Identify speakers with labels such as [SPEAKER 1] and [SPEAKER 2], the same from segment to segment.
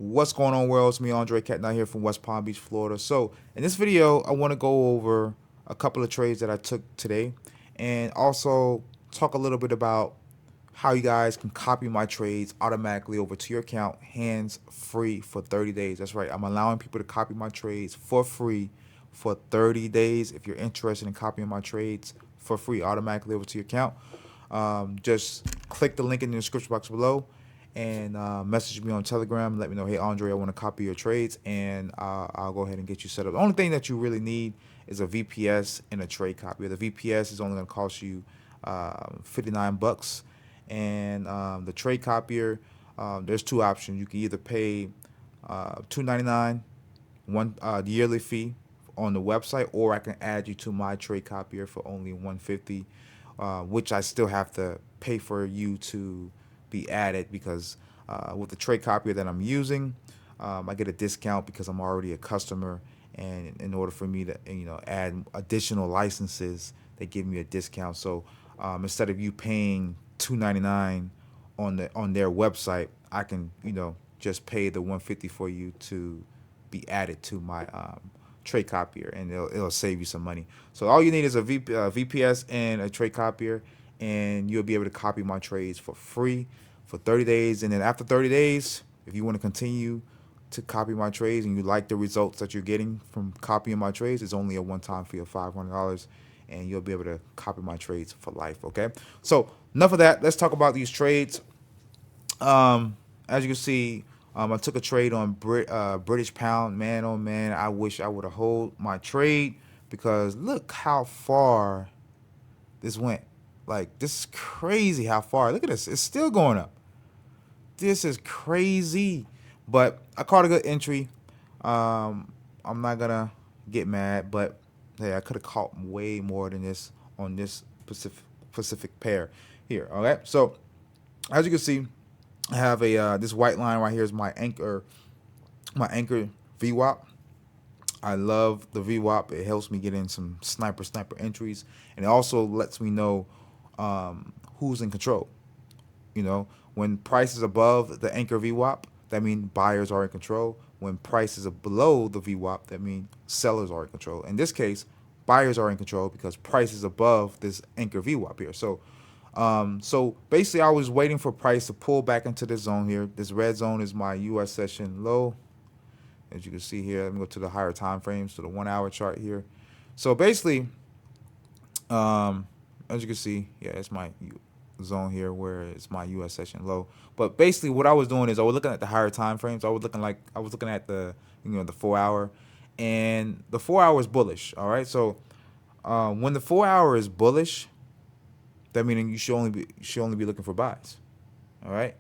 [SPEAKER 1] What's going on, world? It's me, Andre Catnut here from West Palm Beach, Florida. So, in this video, I want to go over a couple of trades that I took today and also talk a little bit about how you guys can copy my trades automatically over to your account hands free for 30 days. That's right. I'm allowing people to copy my trades for free for 30 days. If you're interested in copying my trades for free automatically over to your account, just click the link in the description box below and message me on Telegram. Let me know, hey Andre, I want to copy your trades, and I'll go ahead and get you set up. The only thing that you really need is a VPS and a trade copier. The VPS is only going to cost you 59 bucks, and the trade copier, there's two options. You can either pay $2.99 the yearly fee on the website, or I can add you to my trade copier for only $150, which I still have to pay for you to be added because with the trade copier that I'm using, I get a discount because I'm already a customer, and in order for me to add additional licenses, they give me a discount. So instead of you paying $2.99 on their website, I can just pay the 150 for you to be added to my trade copier, and it'll save you some money. So all you need is a VPS and a trade copier, and you'll be able to copy my trades for free for 30 days. And then after 30 days, if you want to continue to copy my trades and you like the results that you're getting from copying my trades, it's only a one-time fee of $500, and you'll be able to copy my trades for life. Okay, so enough of that. Let's talk about these trades. As you can see, I took a trade on British pound. Man, oh man, I wish I would have hold my trade because look how far this went. Like, this is crazy how far. Look at this. It's still going up. This is crazy. But I caught a good entry. I'm not gonna get mad, but hey, I could have caught way more than this on this Pacific pair here. Okay, so as you can see, I have a this white line right here is my anchor VWAP. I love the VWAP. It helps me get in some sniper entries, and it also lets me know who's in control. When price is above the anchor VWAP, that means buyers are in control. When price is below the VWAP, that means sellers are in control. In this case, buyers are in control because price is above this anchor VWAP here. So basically, I was waiting for price to pull back into this zone here. This red zone is my U.S. session low, as you can see here. Let me go to the higher time frames, to the 1 hour chart here. So basically, as you can see, yeah, it's my zone here where it's my U.S. session low. But basically, what I was doing is I was looking at the higher time frames. I was looking at the 4 hour, and the 4 hour is bullish. All right, so when the 4 hour is bullish, that meaning you should only be looking for buys. All right.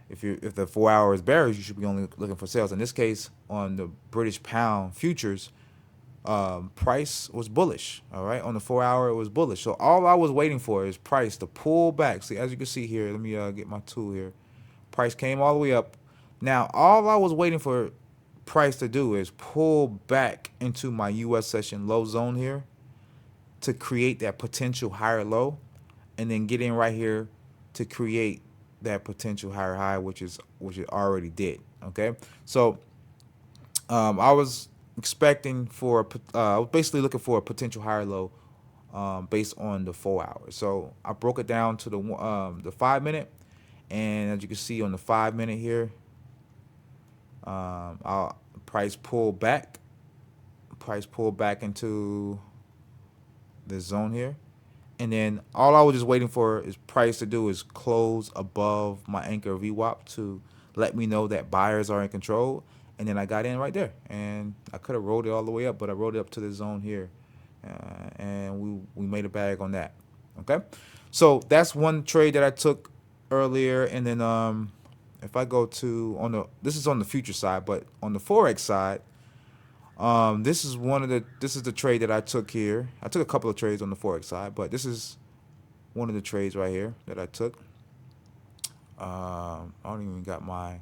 [SPEAKER 1] If the 4 hour is bearish, you should be only looking for sales. In this case, on the British pound futures, price was bullish. All right, on the 4 hour it was bullish. So all I was waiting for is price to pull back. See, as you can see here, let me get my tool here. Price came all the way up. Now all I was waiting for price to do is pull back into my U.S. session low zone here to create that potential higher low, and then get in right here to create that potential higher high, which it already did. Okay, so I was expecting for I was basically looking for a potential higher low based on the 4 hours. So I broke it down to the 5 minute, and as you can see on the 5 minute here, our price pulled back. Price pulled back into this zone here. And then all I was just waiting for is price to do is close above my anchor VWAP to let me know that buyers are in control. And then I got in right there, and I could have rolled it all the way up, but I rolled it up to the zone here, and we made a bag on that. Okay, so that's one trade that I took earlier. And then if I go to this is on the future side, but on the forex side, this is the trade that I took here. I took a couple of trades on the forex side, but this is one of the trades right here that I took. I don't even got my.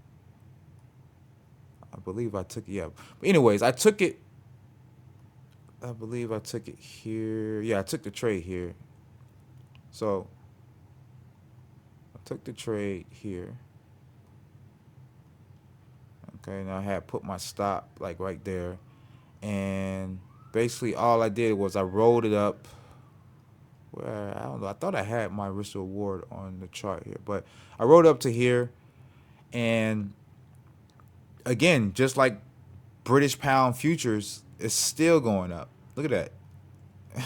[SPEAKER 1] I believe I took it. Yeah, but anyways, I took it. I believe I took it here. Yeah, I took the trade here. So I took the trade here. Okay, and I had put my stop like right there, and basically all I did was I rolled it up. Where I don't know, I thought I had my risk reward on the chart here, but I rolled up to here, and again, just like British pound futures, it's still going up. Look at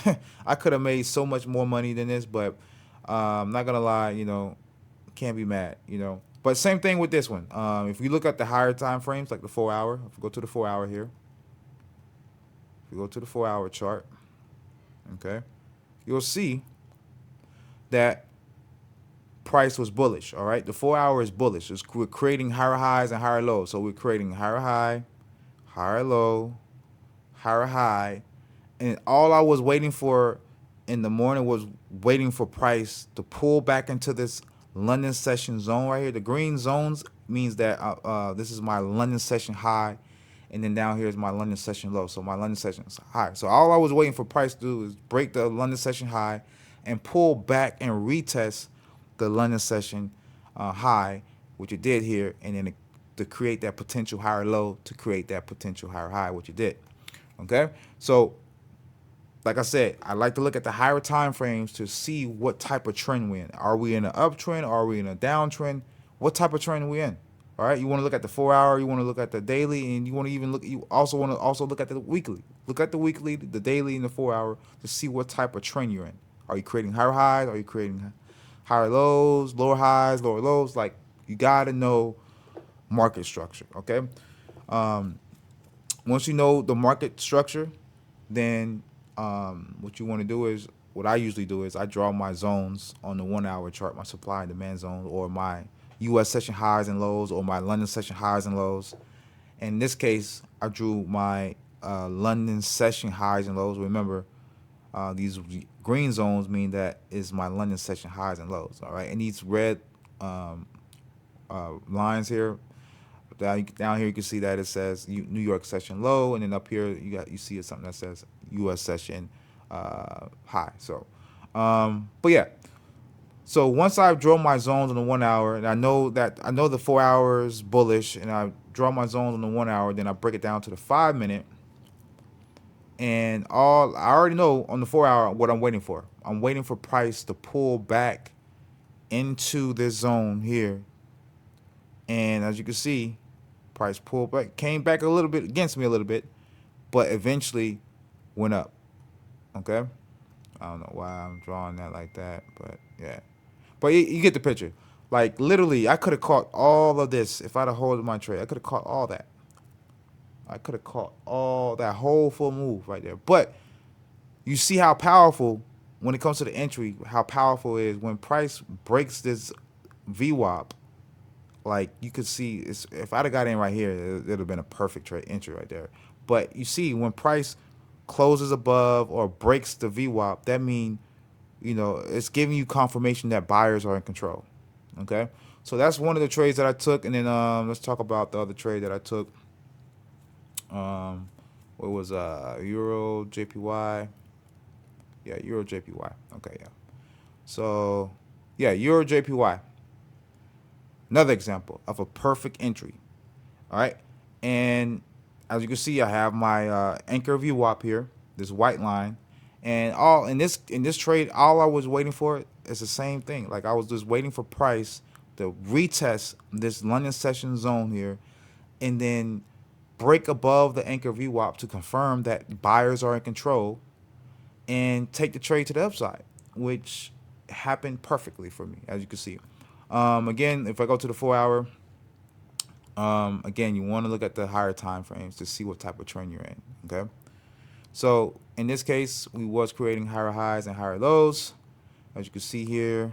[SPEAKER 1] that. I could have made so much more money than this, but I'm not gonna lie, can't be mad, But same thing with this one. If we look at the higher time frames, like the 4 hour, if we go to the 4 hour here, if we go to the 4 hour chart, okay, you'll see that price was bullish. All right, the 4 hour is bullish. We're creating higher highs and higher lows. So we're creating higher high, higher low, higher high, and all I was waiting for in the morning was waiting for price to pull back into this London session zone right here. The green zones means that this is my London session high, and then down here is my London session low. So my London session is high. So all I was waiting for price to do is break the London session high and pull back and retest the London session high, which it did here, and then to create that potential higher low to create that potential higher high, which it did. Okay, so like I said, I like to look at the higher time frames to see what type of trend we're in. Are we in an uptrend? Are we in a downtrend? What type of trend are we in? All right, you want to look at the 4 hour, you want to look at the daily, and you want to even look. You also want to look at the weekly. Look at the weekly, the daily, and the 4 hour to see what type of trend you're in. Are you creating higher highs? Are you creating higher lows, lower highs, lower lows? Like, you gotta know market structure. Okay. Once you know the market structure, then what you want to do is, what I usually do is I draw my zones on the 1 hour chart, my supply and demand zone, or my U.S. session highs and lows, or my London session highs and lows. In this case, I drew my London session highs and lows. Remember, these green zones mean that is my London session highs and lows. All right, and these red lines here, down here you can see that it says New York session low, and then up here you see something that says U.S. session high. So, but yeah. So once I draw my zones on the 1 hour, and I know the 4 hours bullish, and I draw my zones on the 1 hour, then I break it down to the 5 minute, and I already know on the 4 hour what I'm waiting for. I'm waiting for price to pull back into this zone here, and as you can see, price pulled back, came back a little bit against me a little bit, but eventually went up. Okay, I don't know why I'm drawing that like that, but yeah. But you get the picture. Like, literally, I could have caught all of this if I'd have held my trade. I could have caught all that. I could have caught all that whole full move right there. But you see how powerful, when it comes to the entry, how powerful it is when price breaks this VWAP. Like, you could see, if I'd have got in right here, it would have been a perfect trade entry right there. But you see, when price closes above or breaks the VWAP, that means, it's giving you confirmation that buyers are in control. Okay, so that's one of the trades that I took, and then let's talk about the other trade that I took. What was Euro JPY? Yeah, Euro JPY. Okay, yeah. So yeah, Euro JPY. Another example of a perfect entry. All right, and as you can see, I have my anchor VWAP here, this white line. And all in this trade, all I was waiting for is the same thing. Like, I was just waiting for price to retest this London session zone here, and then break above the anchor VWAP to confirm that buyers are in control, and take the trade to the upside, which happened perfectly for me, as you can see. Again, if I go to the 4 hour, again, you want to look at the higher time frames to see what type of trend you're in. Okay. So in this case, we was creating higher highs and higher lows. As you can see here,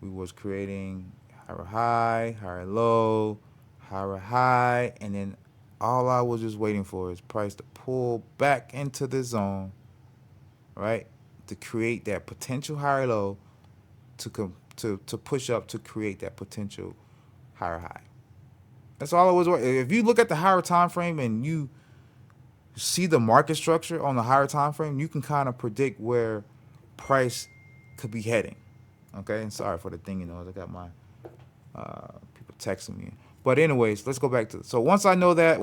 [SPEAKER 1] we was creating higher high, higher low, higher high, and then all I was just waiting for is price to pull back into the zone, right, to create that potential higher low to push up to create that potential higher high. That's all I was waiting. If you look at the higher time frame and you see the market structure on the higher time frame, you can kind of predict where price could be heading. Okay, and sorry for the thing, I got my people texting me. But anyways, let's go back to, so once I know that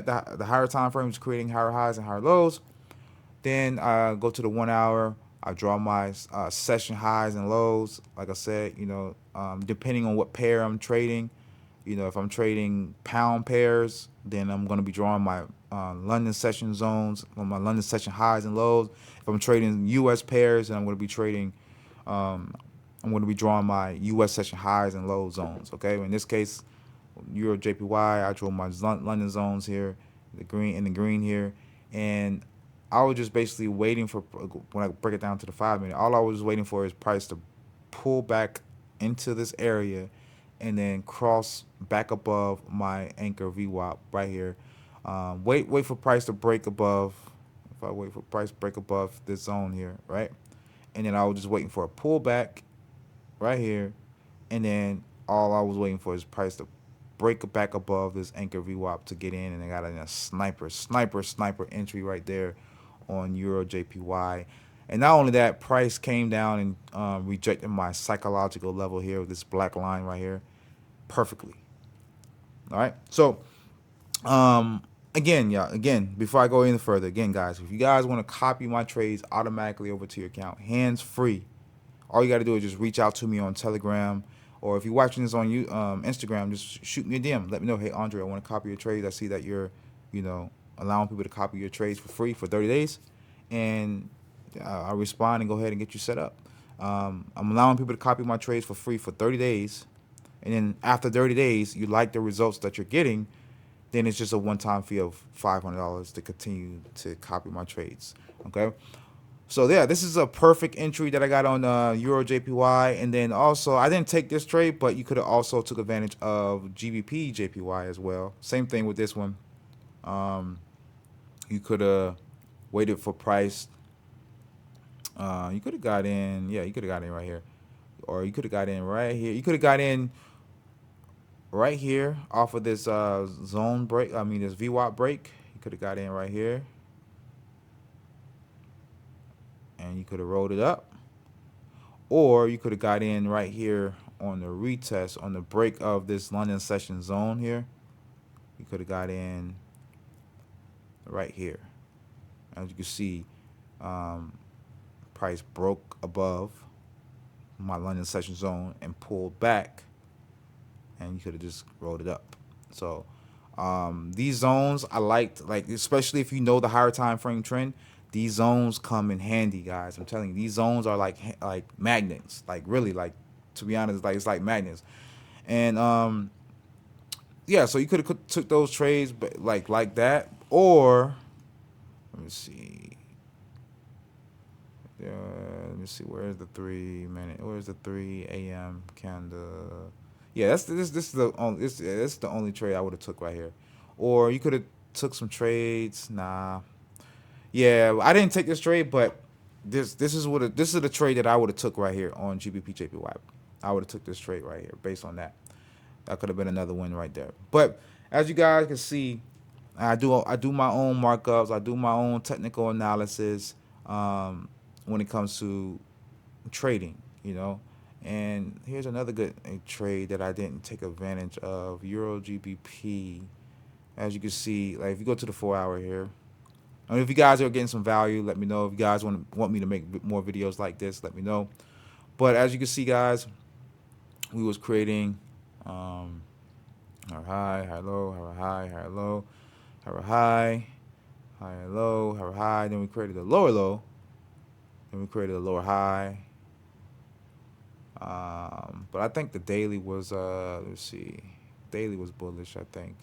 [SPEAKER 1] the higher time frame is creating higher highs and higher lows, then I go to the 1 hour. I draw my session highs and lows. Like I said, depending on what pair I'm trading, if I'm trading pound pairs, then I'm going to be drawing my London session zones, my London session highs and lows. If I'm trading U.S. pairs, then I'm going to be trading, I'm going to be drawing my U.S. session highs and low zones. Okay, in this case, Euro JPY, I draw my London zones here, the green here, and I was just basically waiting for, when I break it down to the 5 minute. All I was waiting for is price to pull back into this area, and then cross back above my anchor VWAP right here. Wait for price to break above. If I wait for price to break above this zone here, right, and then I was just waiting for a pullback right here, and then all I was waiting for is price to break back above this anchor VWAP to get in, and I got a sniper entry right there on Euro JPY. And not only that, price came down and rejected my psychological level here with this black line right here perfectly. All right. So again, yeah, again, before I go any further, again, guys, if you guys want to copy my trades automatically over to your account, hands free, all you got to do is just reach out to me on Telegram, or if you're watching this on Instagram, just shoot me a DM. Let me know, hey Andre, I want to copy your trades. I see that you're, allowing people to copy your trades for free for 30 days, and I'll respond and go ahead and get you set up. I'm allowing people to copy my trades for free for 30 days, and then after 30 days, you like the results that you're getting, then it's just a one-time fee of $500 to continue to copy my trades. Okay. So yeah, this is a perfect entry that I got on Euro JPY, and then also I didn't take this trade, but you could have also took advantage of GBP JPY as well. Same thing with this one. You could have waited for price. You could have got in. Yeah, you could have got in right here, or you could have got in right here. You could have got in right here off of this zone break. I mean, this VWAP break. You could have got in right here, and you could have rolled it up. Or you could have got in right here on the retest, on the break of this London session zone here. You could have got in right here. As you can see, price broke above my London session zone and pulled back, and you could have just rolled it up. So these zones I liked, like especially if you know the higher time frame trend. These zones come in handy, guys. I'm telling you, these zones are like magnets. Like really, like to be honest, like it's like magnets. And yeah, so you could have took those trades, but like that, or let me see. Let me see. Where's the 3 minute? Where's the 3 a.m. candle? Yeah, this is the only this is the only trade I would have took right here. Or you could have took some trades. Nah. Yeah, I didn't take this trade, but this is the trade that I would have took right here on GBP JPY. I would have took this trade right here based on that. That could have been another win right there. But as you guys can see, I do my own markups. I do my own technical analysis when it comes to trading. And here's another good trade that I didn't take advantage of: Euro GBP. As you can see, like if you go to the 4 hour here, I mean, if you guys are getting some value, let me know. If you guys want me to make more videos like this, let me know. But as you can see, guys, we was creating our high low, our high low, our high low, our high. Then we created a lower low. Then we created a lower high. But I think the daily was let's see, daily was bullish. I think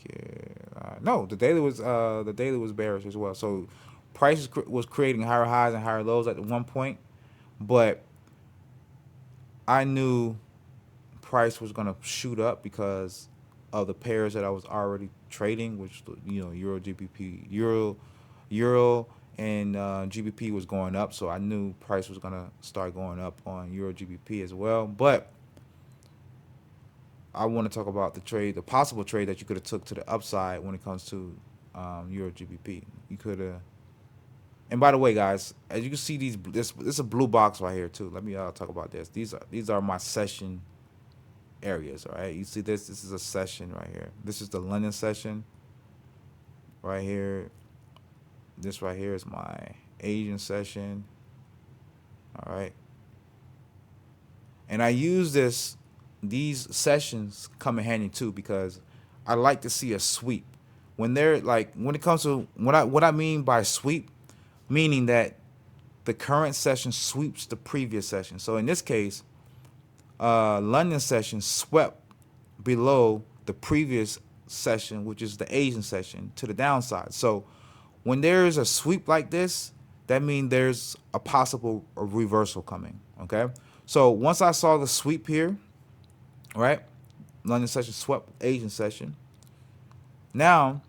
[SPEAKER 1] no, the daily was bearish as well. So price was creating higher highs and higher lows at one point, but I knew price was gonna shoot up because of the pairs that I was already trading, which Euro GBP, Euro and GBP was going up, so I knew price was gonna start going up on Euro GBP as well. But I want to talk about the possible trade that you could have took to the upside when it comes to Euro GBP. You could have. And by the way, guys, as you can see, this is a blue box right here too. Let me talk about this. These are my session areas. All right, you see this? This is a session right here. This is the London session right here. This right here is my Asian session. All right, and I use these sessions come in handy too because I like to see a sweep when they're like when it comes to what I mean by sweep, meaning that the current session sweeps the previous session. So in this case, London session swept below the previous session, which is the Asian session, to the downside. So when there's a sweep like this, that means there's a possible reversal coming. Okay. So once I saw the sweep here, right, London session swept Asian session. Now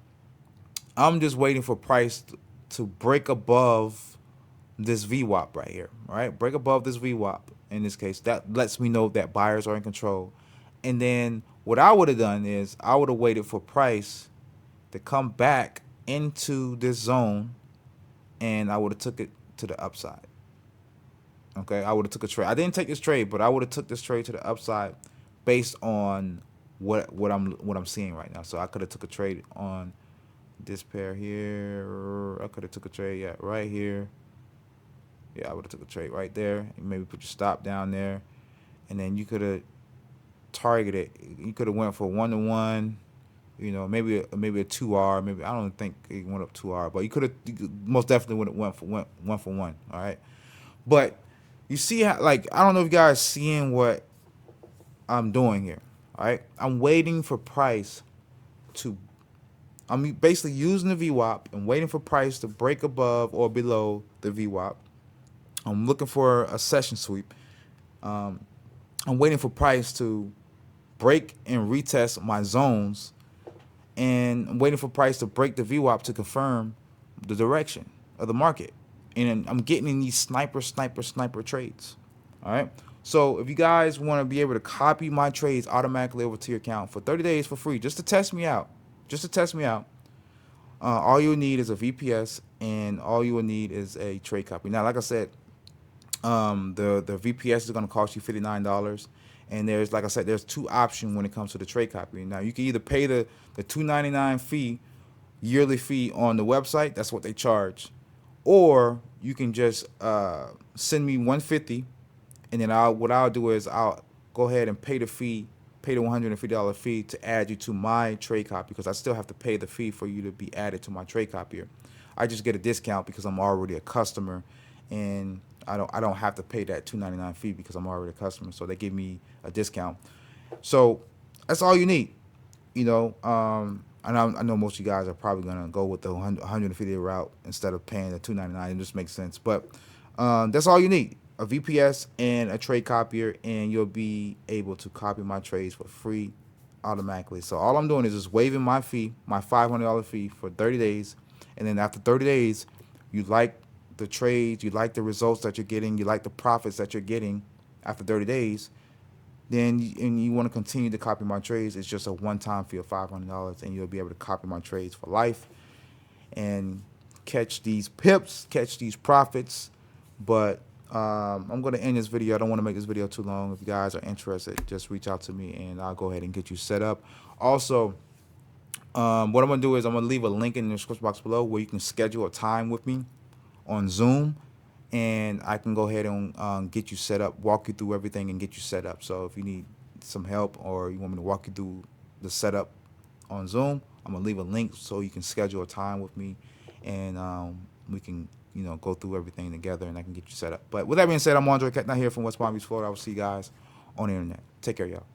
[SPEAKER 1] I'm just waiting for price to break above this VWAP right here. All right, break above this VWAP. In this case, that lets me know that buyers are in control. And then what I would have done is I would have waited for price to come back into this zone, and I would have took it to the upside. Okay, I would have took a trade. I didn't take this trade, but I would have took this trade to the upside based on what I'm seeing right now. So I could have took a trade on this pair here. I could have took a trade, yeah, right here. Yeah, I would have took a trade right there. Maybe put your stop down there, and then you could have targeted. You could have went for 1-to-1. You know, maybe a 2R. Maybe I don't think it went up 2R, but you could have most definitely would have went for 1-for-1. All right, but you see how, like, I don't know if you guys seeing what I'm doing here. All right, I'm waiting for price to. I'm basically using the VWAP and waiting for price to break above or below the VWAP. I'm looking for a session sweep. I'm waiting for price to break and retest my zones, and I'm waiting for price to break the VWAP to confirm the direction of the market. And I'm getting in these sniper trades. All right. So if you guys want to be able to copy my trades automatically over to your account for 30 days for free, just to test me out, all you need is a VPS, and all you will need is a trade copy. Now, like I said, the VPS is going to cost you $59, and there's, like I said, there's two options when it comes to the trade copy. Now, you can either pay the $2.99 fee, yearly fee on the website. That's what they charge. Or you can just send me $150, and then what I'll do is I'll go ahead and pay the $150 fee to add you to my trade copy, because I still have to pay the fee for you to be added to my trade copier. I just get a discount because I'm already a customer, and I don't have to pay that $2.99 fee because I'm already a customer. So they give me a discount. So that's all you need, you know. And I know most of you guys are probably gonna go with the $150 route instead of paying the $2.99. It just makes sense. But that's all you need: a VPS and a trade copier, and you'll be able to copy my trades for free automatically. So all I'm doing is just waiving my fee, my $500 fee for 30 days, and then after 30 days, you like the trades, you like the results that you're getting, you like the profits that you're getting after 30 days, then you want to continue to copy my trades. It's just a one-time fee of $500, and you'll be able to copy my trades for life and catch these pips, catch these profits. But I'm going to end this video. I don't want to make this video too long. If you guys are interested, just reach out to me, and I'll go ahead and get you set up. Also, what I'm going to do is I'm going to leave a link in the description box below where you can schedule a time with me on Zoom, and I can go ahead and get you set up, walk you through everything, and get you set up. So if you need some help, or you want me to walk you through the setup on Zoom, I'm going to leave a link so you can schedule a time with me, and we can, you know, go through everything together, and I can get you set up. But with that being said, I'm Andre Ketna here from West Palm Beach, Florida. I will see you guys on the internet. Take care, y'all.